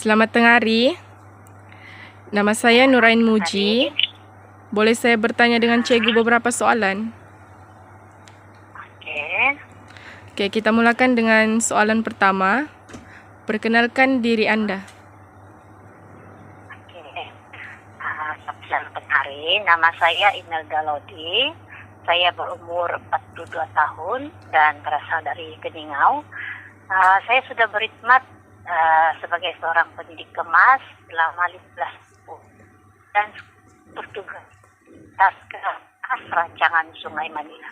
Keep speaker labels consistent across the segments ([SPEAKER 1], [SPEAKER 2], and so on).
[SPEAKER 1] Selamat tengah hari. Nama saya Nurain Muji. Boleh saya bertanya dengan cikgu beberapa soalan? Okey, kita mulakan dengan soalan pertama. Perkenalkan diri anda.
[SPEAKER 2] Selamat hari. Nama saya Imelda Lodi. Saya berumur 42 tahun dan berasal dari Keningau. Saya sudah berkhidmat sebagai seorang pendidik kemas selama 15 tahun dan bertugas rancangan Sungai Manila.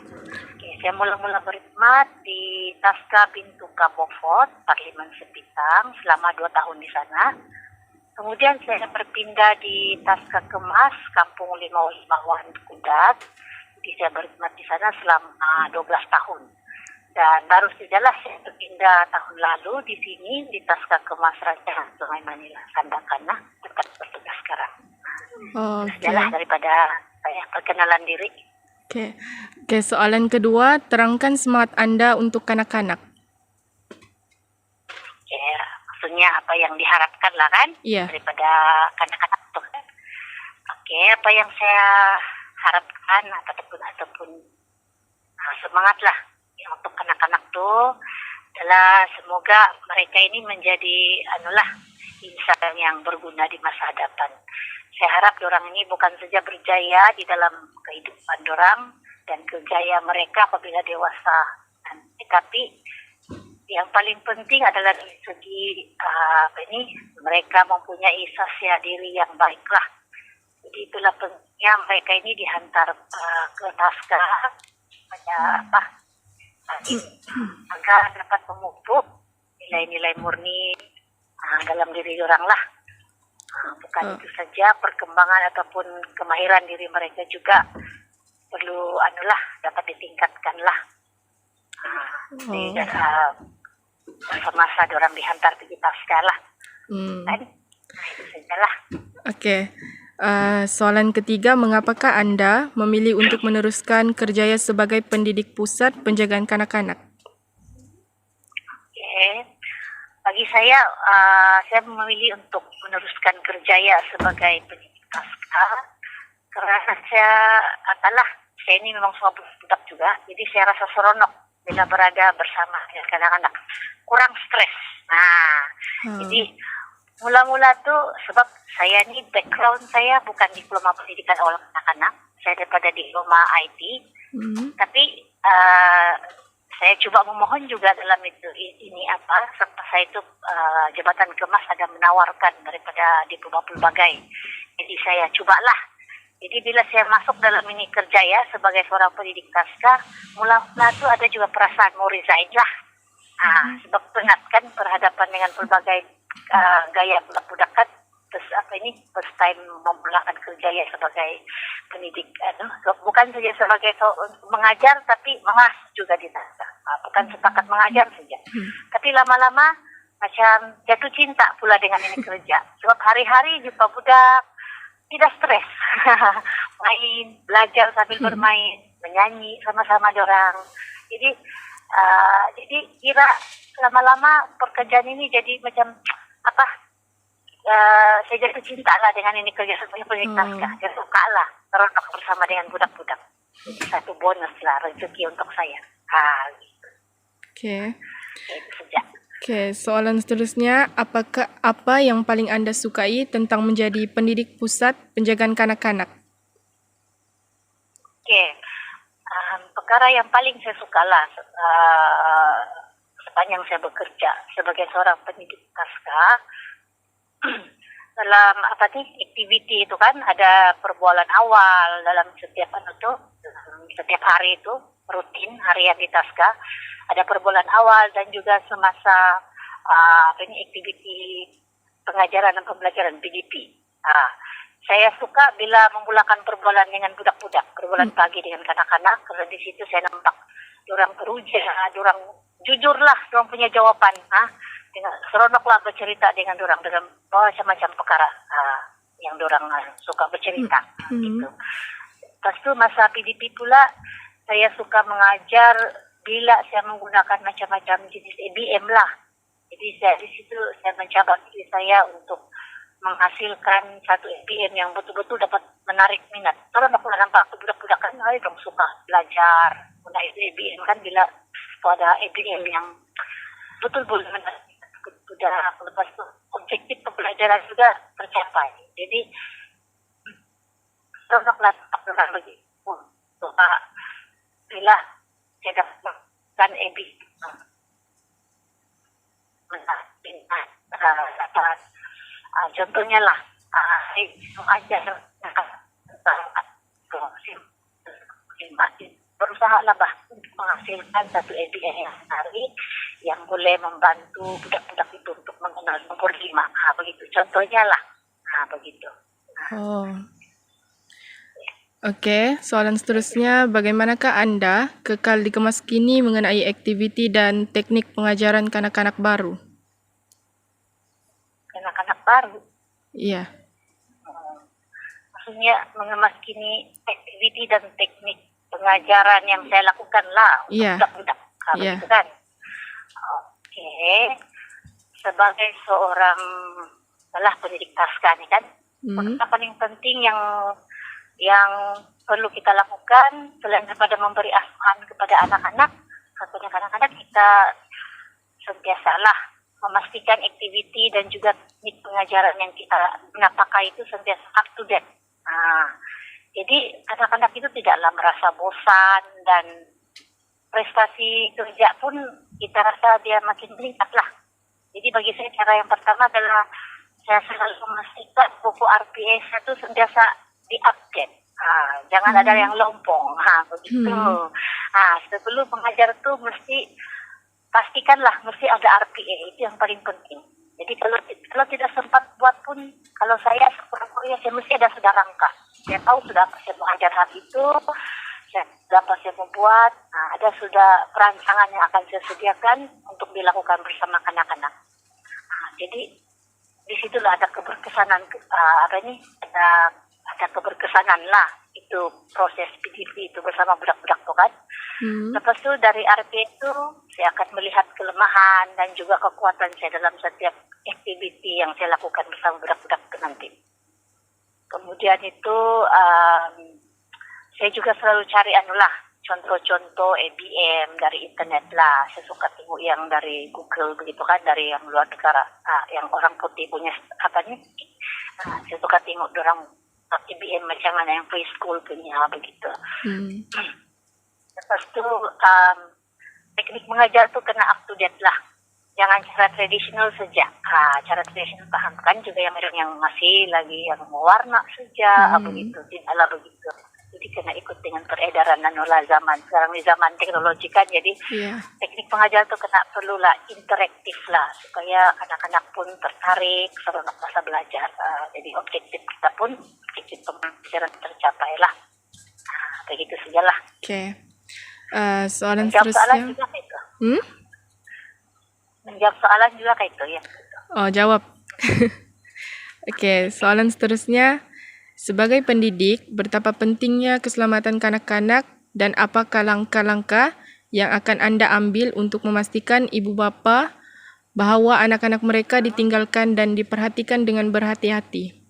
[SPEAKER 2] Saya mula-mula berkhidmat di Taska Bintuka Beaufort, Parlimen Sepitang selama 2 tahun di sana. Kemudian saya berpindah di Taska Kemas Kampung 55 Kudat. Jadi saya berkhidmat di sana selama 12 tahun. Dan baru sajalah saya berpindah tahun lalu di sini di Taska Kemas Rancangan Sungai Manila, Sandakana, tempat bertugas sekarang. Sajalah daripada saya perkenalan diri.
[SPEAKER 1] Okey, soalan kedua, terangkan semangat anda untuk kanak-kanak.
[SPEAKER 2] Maksudnya apa yang diharapkan lah kan daripada kanak-kanak itu. Apa yang saya harapkan ataupun semangat lah untuk kanak-kanak tuh adalah semoga mereka ini menjadi insan yang berguna di masa hadapan. Saya harap dorang ini bukan saja berjaya di dalam kehidupan dorang dan kejayaan mereka apabila dewasa, tapi yang paling penting adalah dari segi mereka mempunyai sasya diri yang baiklah. Jadi itulah pentingnya mereka ini dihantar ke Taska agar dapat memupuk nilai-nilai murni dalam diri orang lah. Bukan itu saja, perkembangan ataupun kemahiran diri mereka juga perlu dapat ditingkatkan lah. Masa-masa orang dihantar ke Taska lah. Itu sajalah.
[SPEAKER 1] Okey. Soalan ketiga, mengapakah anda memilih untuk meneruskan kerjaya sebagai pendidik pusat penjagaan kanak-kanak?
[SPEAKER 2] Bagi saya memilih untuk meneruskan kerjaya sebagai pendidik Taska karena saya ini memang suami budak juga, jadi saya rasa seronok bila berada bersama dengan kanak-kanak, kurang stres. Jadi mula-mula tuh sebab saya ni background saya bukan diploma pendidikan awal anak-anak, saya daripada diploma IT. Tapi saya cuba memohon juga dalam ini serta saya itu Jabatan Kemas ada menawarkan daripada diploma pelbagai. Jadi saya cubalah. Jadi bila saya masuk dalam ini kerja ya sebagai seorang pendidik Taska, mula-mula tuh ada juga perasaan mau resign lah. Sebab penat kan berhadapan dengan pelbagai gaya budak-budakan, first time memulakan kerja ya sebagai pendidik, bukan saja sebagai mengajar tapi mengasuh juga di Taska, bukan setakat mengajar saja, tapi lama-lama macam jatuh cinta pula dengan ini kerja, sebab hari-hari jumpa budak tidak stres, main, belajar sambil bermain, menyanyi sama-sama dorang, jadi kira lama-lama pekerjaan ini jadi macam saya jatuh cinta lah dengan ini kerja sebagai pendidik Taska. Saya suka lah seronok bersama dengan budak-budak. Jadi satu bonus lah rezeki untuk saya.
[SPEAKER 1] Okey.
[SPEAKER 2] Itu saja.
[SPEAKER 1] Okey, soalan seterusnya, apa yang paling anda sukai tentang menjadi pendidik pusat penjagaan kanak-kanak?
[SPEAKER 2] Perkara yang paling saya suka lah sepanjang saya bekerja sebagai seorang pendidik Taska, dalam aktiviti itu kan ada perbualan awal dalam setiap hari itu rutin harian di Taska, ada perbualan awal dan juga semasa aktiviti pengajaran dan pembelajaran PDP. Saya suka bila memulakan perbualan dengan budak-budak, perbualan pagi dengan kanak-kanak, karena di situ saya nampak diorang teruja, diorang jujurlah, diorang punya jawaban. Dengan seronoklah bercerita dengan dorang dalam macam-macam perkara yang dorang suka bercerita. Gitu. Lepas tu masa PDP pula saya suka mengajar bila saya menggunakan macam-macam jenis ABM lah. Jadi saya di situ saya mencabar saya untuk menghasilkan satu ABM yang betul-betul dapat menarik minat. Karena aku nampak budak-budak kan dong suka belajar. Nah itu ABM kan bila pada ABM yang betul-betul menarik budak, lepas itu objektif pembelajaran juga tercapai. Jadi contohlah dengan begitu. Bila saya dapatkan ABM dapat contohnya lah ajar berusaha lah untuk menghasilkan satu ABM yang menarik yang boleh membantu budak-budak itu untuk mengenal nomor 5. Begitu contohnya lah. Begitu.
[SPEAKER 1] Oh. Okey, soalan seterusnya, bagaimanakah anda kekal dikemas kini mengenai aktiviti dan teknik pengajaran kanak-kanak baru?
[SPEAKER 2] Kanak-kanak baru.
[SPEAKER 1] Iya.
[SPEAKER 2] Maksudnya mengemas kini aktiviti dan teknik pengajaran yang saya lakukan lah untuk
[SPEAKER 1] Iya.
[SPEAKER 2] budak-budak.
[SPEAKER 1] Iya.
[SPEAKER 2] Begitu kan? Oke. Sebagai seorang pendidik pasca ni kan, yang paling penting yang perlu kita lakukan selain daripada memberi asuhan kepada anak-anak, kita sentiasalah memastikan aktiviti dan juga teknik pengajaran yang kita pakai itu sentiasa up to date. Jadi anak-anak itu tidaklah merasa bosan dan prestasi kerja pun kita rasa dia makin meningkat lah. Jadi bagi saya cara yang pertama adalah saya selalu memastikan buku RPS itu sentiasa di-update. Jangan ada yang lompong. Begitu. Sebelum mengajar tuh mesti pastikanlah mesti ada RPA, itu yang paling penting. Jadi kalau tidak sempat buat pun, kalau saya sekurang-kurangnya saya mesti ada sudah rangka. Saya tahu sudah apa saya mengajar hari itu, sudah apa saya membuat, ada sudah perancangan yang akan saya sediakan untuk dilakukan bersama kanak-kanak. Jadi di situlah ada keberkesanan, ada keberkesanan lah itu proses PDP itu bersama budak-budak tu kan. Lepas tu dari RP itu saya akan melihat kelemahan dan juga kekuatan saya dalam setiap aktiviti yang saya lakukan bersama budak-budak itu nanti. Kemudian itu saya juga selalu cari contoh-contoh ABM dari internet lah. Saya suka tengok yang dari Google begitu kan, dari yang luar negara, yang orang putih punya saya suka tengok orang ABM macam mana yang preschool punya begitu. Lepas tu teknik mengajar tu kena up to date lah. Jangan cara tradisional saja. Cara tradisional paham kan juga yang masih lagi yang mewarna saja begitu. Tidaklah begitu. Jadi kena ikut dengan peredaran zaman. Sekarang di zaman teknologi kan, jadi teknik pengajar tu kena perlulah interaktif lah supaya anak-anak pun tertarik seronok masa belajar. Jadi objektif kita pun objektif pembelajaran tercapai lah. Begitu sajalah.
[SPEAKER 1] Okey. Soalan
[SPEAKER 2] Menjawab
[SPEAKER 1] seterusnya.
[SPEAKER 2] soalan juga kayak itu. Menjawab soalan juga kayak itu ya.
[SPEAKER 1] Oh, jawab. Okey, soalan seterusnya. Sebagai pendidik, betapa pentingnya keselamatan kanak-kanak dan apakah langkah-langkah yang akan anda ambil untuk memastikan ibu bapa bahawa anak-anak mereka ditinggalkan dan diperhatikan dengan berhati-hati?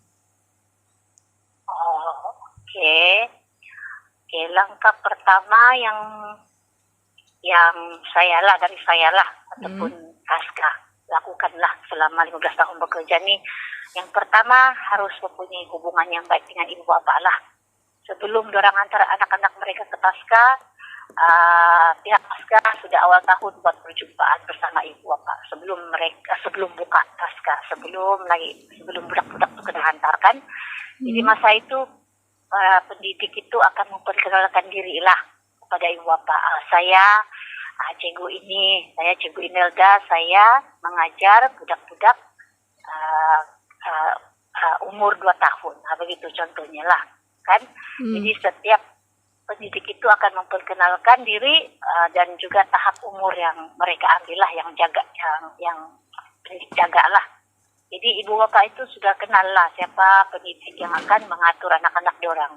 [SPEAKER 2] Okey. Langkah pertama yang dari saya lah ataupun pasca lakukanlah selama 15 tahun bekerja ni. Yang pertama harus mempunyai hubungan yang baik dengan ibu bapa lah. Sebelum dorang antar anak-anak mereka ke pasca, pihak pasca sudah awal tahun buat perjumpaan bersama ibu bapa sebelum buka pasca, sebelum budak-budak itu kena hantarkan. Jadi masa itu pendidik itu akan memperkenalkan diri lah kepada ibu bapa. Saya cikgu ini, saya cikgu Imelda, saya mengajar budak-budak umur 2 tahun. Begitu contohnya lah kan. Jadi setiap pendidik itu akan memperkenalkan diri dan juga tahap umur yang mereka ambil lah, yang pendidik jaga lah. Jadi ibu bapa itu sudah kenal lah siapa pendidik yang akan mengatur anak-anak dorang.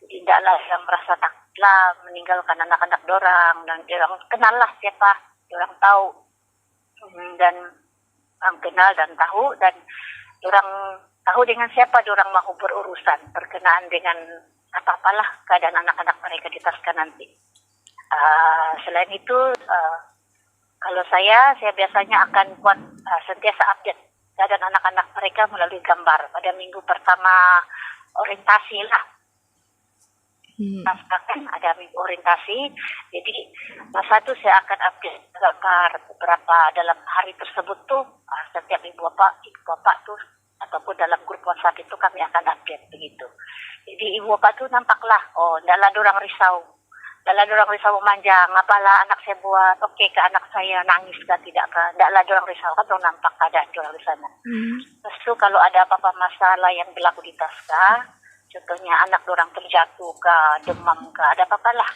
[SPEAKER 2] Jadi tidaklah yang merasa takutlah meninggalkan anak-anak dorang, dan dorang kenal lah siapa, dorang tahu. Dan kenal dan tahu, dan orang tahu dengan siapa orang mau berurusan berkenaan dengan apa-apalah keadaan anak-anak mereka di Tasca nanti. Selain itu, kalau saya biasanya akan buat sentiasa update keadaan anak-anak mereka melalui gambar pada minggu pertama orientasi lah. Kan ada minggu orientasi, jadi masa itu saya akan update gambar beberapa dalam hari tersebut tuh. Setiap ibu bapak tuh ataupun dalam grup WhatsApp itu kami akan update begitu. Jadi ibu bapak tuh nampaklah, ndaklah dorang risau. Ndaklah dorang risau memanjang, apalah anak saya buat, oke ke anak saya nangis kah tidak kah. Ndaklah dorang risau, kan dorang nampak keadaan dorang di sana. Terus tuh kalau ada apa-apa masalah yang berlaku di Tasca, contohnya anak dorang terjatuh kah, demam kah, ada apa-apa lah,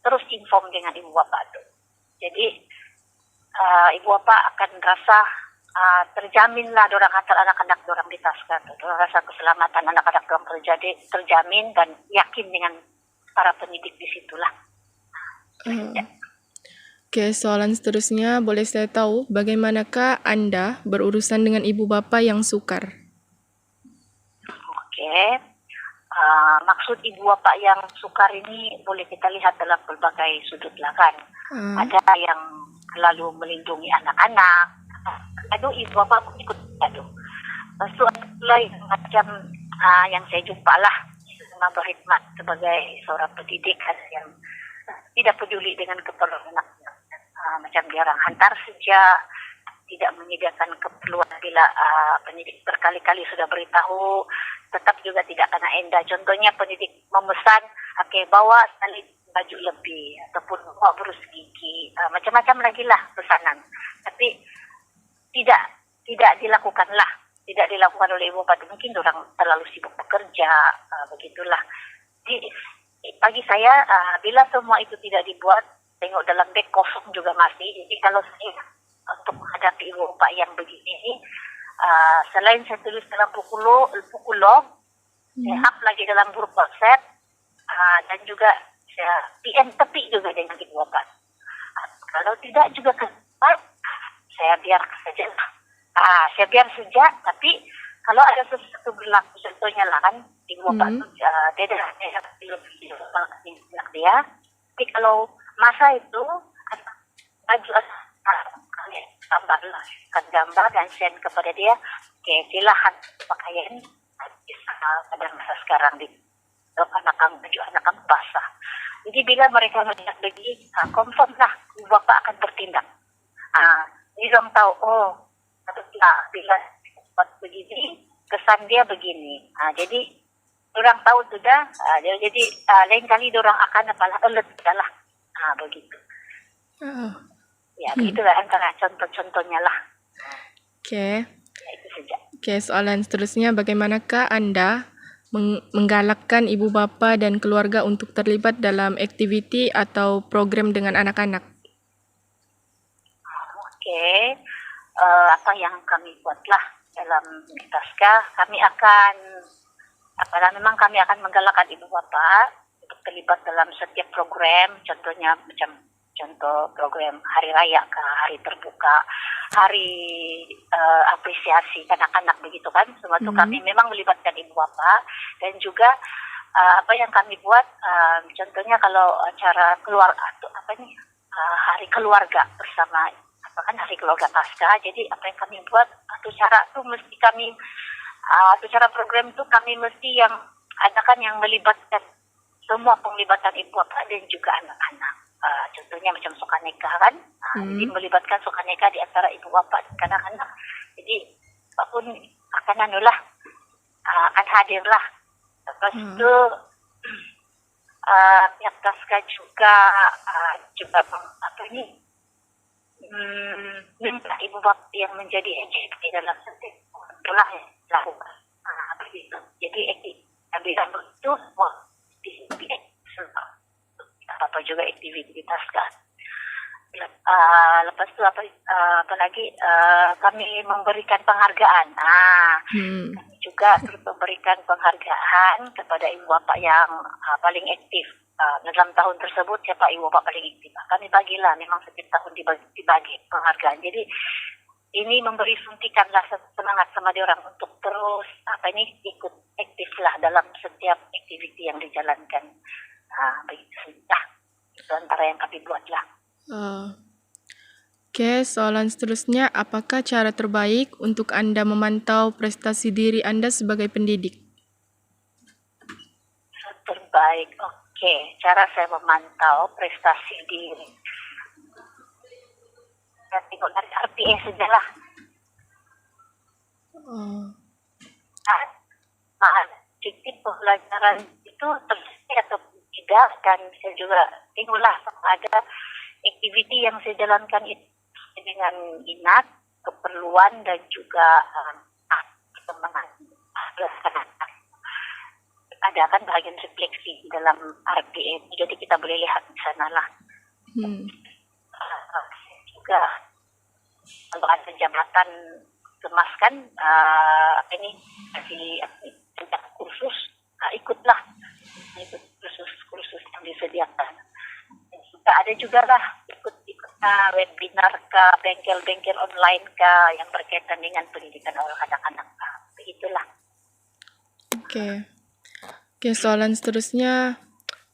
[SPEAKER 2] terus inform dengan ibu bapak tuh. Jadi ibu bapak akan rasa terjaminlah dorang hantar anak-anak dorang di Tasca tuh. Dorang rasa keselamatan anak-anak dorang terjamin dan yakin dengan para pendidik di situlah.
[SPEAKER 1] Oke, soalan seterusnya, boleh saya tahu bagaimanakah Anda berurusan dengan ibu bapa yang sukar?
[SPEAKER 2] Oke. Maksud ibu bapak yang sukar ini boleh kita lihat dalam berbagai sudut lah kan. Ada yang selalu melindungi anak-anak, aduh ibu bapak pun ikut aduh. Lepas itu ada pula yang macam yang saya jumpa lah selama berkhidmat sebagai seorang pendidik, ada yang tidak peduli dengan keperluan anak-anak. Macam dia orang hantar saja, tidak menyediakan keperluan bila pendidik berkali-kali sudah beritahu, tetap juga tidak kena enda. Contohnya pendidik memesan, bawa sekali baju lebih, ataupun bawa berus gigi, macam-macam lagi lah pesanan. Tapi tidak dilakukanlah, tidak dilakukan oleh ibu bapak. Mungkin orang terlalu sibuk bekerja, begitulah. Jadi bagi saya, bila semua itu tidak dibuat, tengok dalam beg kosong juga masih. Jadi kalau saya untuk menghadapi ibu bapak yang begini, selain saya tulis dalam buku log, saya up lagi dalam grup WhatsApp, dan juga saya PM tepi juga dengan ibu bapak. Kalau tidak juga saya biar saja. Saya biar saja, tapi kalau ada sesuatu berlaku, contohnya lah kan, ibu bapak itu dia lebih dia. Tapi kalau masa itu baju gambar dan send kepada dia, silahkan pakaian pada masa sekarang di baju anak kamu basah. Jadi bila mereka melihat begini, confirm lah ibu bapak akan bertindak. Jadi orang tahu, bila buat begini, kesan dia begini. Jadi orang tahu sudah, jadi lain kali orang akan alert lah. Begitu. Ya, begitulah antara contoh-contohnya lah.
[SPEAKER 1] Oke.
[SPEAKER 2] Ya, itu saja.
[SPEAKER 1] Oke, soalan seterusnya, bagaimanakah Anda menggalakkan ibu bapa dan keluarga untuk terlibat dalam aktiviti atau program dengan anak-anak?
[SPEAKER 2] Oke. Apa yang kami buatlah dalam Tasca, kami akan memang kami akan menggalakkan ibu bapa untuk terlibat dalam setiap program, contohnya macam contoh program hari raya, hari terbuka, hari apresiasi anak-anak begitu kan. Semua itu kami memang melibatkan ibu bapa, dan juga apa yang kami buat, contohnya kalau acara hari keluarga bersama, hari keluarga Tasca. Jadi apa yang kami buat, satu cara itu mesti kami, satu cara program itu kami mesti yang adakan yang melibatkan semua penglibatan ibu bapak dan juga anak-anak. Contohnya macam sukaneka kan, jadi melibatkan sukaneka di antara ibu bapak dan anak-anak. Jadi apapun akan akan hadirlah. Lepas itu pihak Tasca juga minta ibu bapak yang menjadi agent di dalam setiap itulah yang dilakukan. Begitu. Jadi aktivitas itu semua apa juga aktivitas kan. Lepas itu apa lagi, kami memberikan penghargaan. Kami juga terus memberikan penghargaan kepada ibu bapak yang paling aktif. Dalam tahun tersebut siapa ibu bapak paling aktif, kami bagilah, memang setiap tahun dibagi penghargaan. Jadi ini memberi suntikanlah semangat sama dia orang untuk terus ikut aktif lah dalam setiap aktiviti yang dijalankan. Begitu sudah. Itu antara yang kami buat lah.
[SPEAKER 1] Oke, soalan seterusnya, apakah cara terbaik untuk Anda memantau prestasi diri Anda sebagai pendidik?
[SPEAKER 2] Terbaik, oke. Cara saya memantau prestasi diri. Saya tengok dari RPA sajalah. Titik pembelajaran itu terjadi atau tidak, dan saya juga tengoklah ada aktiviti yang saya jalankan itu dengan minat, keperluan, dan juga perkembangan. Ada kan bagian refleksi dalam RPM, jadi kita boleh lihat di sana lah. Juga kalau ada jabatan kemas kan kasih kursus, ikut kursus yang disediakan. Dan juga ada juga lah ikut webinar ke bengkel-bengkel online ke yang berkaitan dengan pendidikan anak-anak. Begitulah.
[SPEAKER 1] Oke, soalan seterusnya,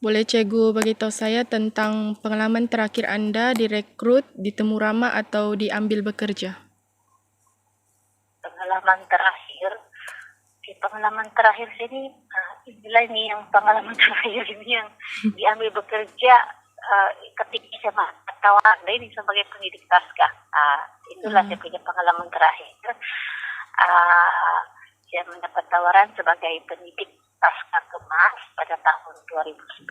[SPEAKER 1] boleh Cikgu beritahu saya tentang pengalaman terakhir Anda direkrut, ditemu ramah atau diambil bekerja?
[SPEAKER 2] Pengalaman terakhir sini, ini yang pengalaman terakhir ini yang diambil bekerja ketika saya tawaran ini sebagai pendidik pasca. Itulah saya punya pengalaman terakhir. Saya mendapat tawaran sebagai pendidik pasca kemas pada tahun 2010.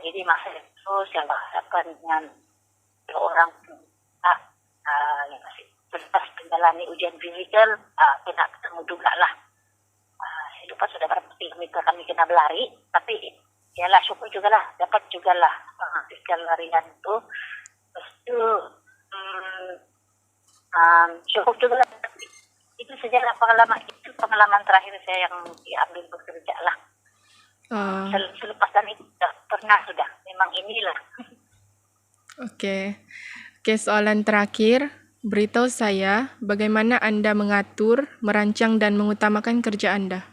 [SPEAKER 2] Jadi masa itu saya berhadapan dengan orang yang masih terlepas menjalani ujian fizikal, kena ketemu juga lah. Saya lupa sudah berapa kilometer kami kena berlari, tapi yalah syukur juga lah, dapat juga lah physical larian itu. Terus itu syukur juga lah. Itu sajalah pengalaman terakhir saya yang diambil bekerja lah. Selepas dan itu sudah memang inilah.
[SPEAKER 1] Oke, soalan terakhir, beritahu saya bagaimana Anda mengatur, merancang dan mengutamakan kerja Anda.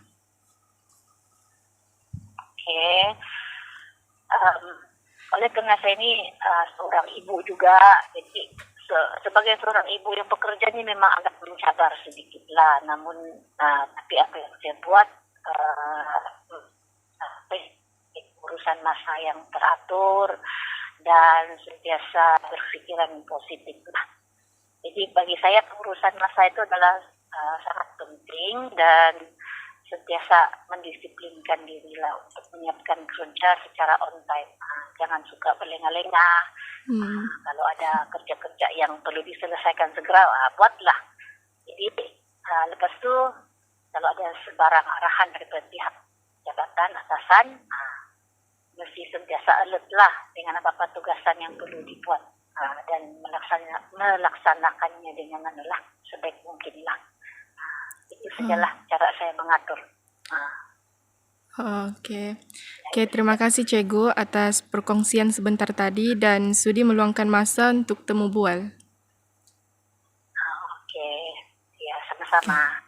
[SPEAKER 2] Oleh karena saya ini seorang ibu juga, jadi sebagai seorang ibu yang bekerja ini memang agak mencabar sedikit lah, namun tapi apa yang saya buat urusan masa yang teratur dan sentiasa berpikiran positif lah. Jadi bagi saya urusan masa itu adalah sangat penting, dan sentiasa mendisiplinkan diri lah untuk menyiapkan kerja secara on time. Jangan suka berlengah-lengah. Kalau ada kerja-kerja yang perlu diselesaikan segera, buatlah. Jadi lepas itu kalau ada sebarang arahan dari pihak jabatan atasan, mesti sentiasa alert lah dengan apa-apa tugasan yang perlu dibuat, dan melaksanakannya dengan sebaik mungkin lah. Itu sajalah cara saya mengatur.
[SPEAKER 1] Oke, terima kasih Cikgu atas perkongsian sebentar tadi dan sudi meluangkan masa untuk temu bual.
[SPEAKER 2] Ya, sama-sama.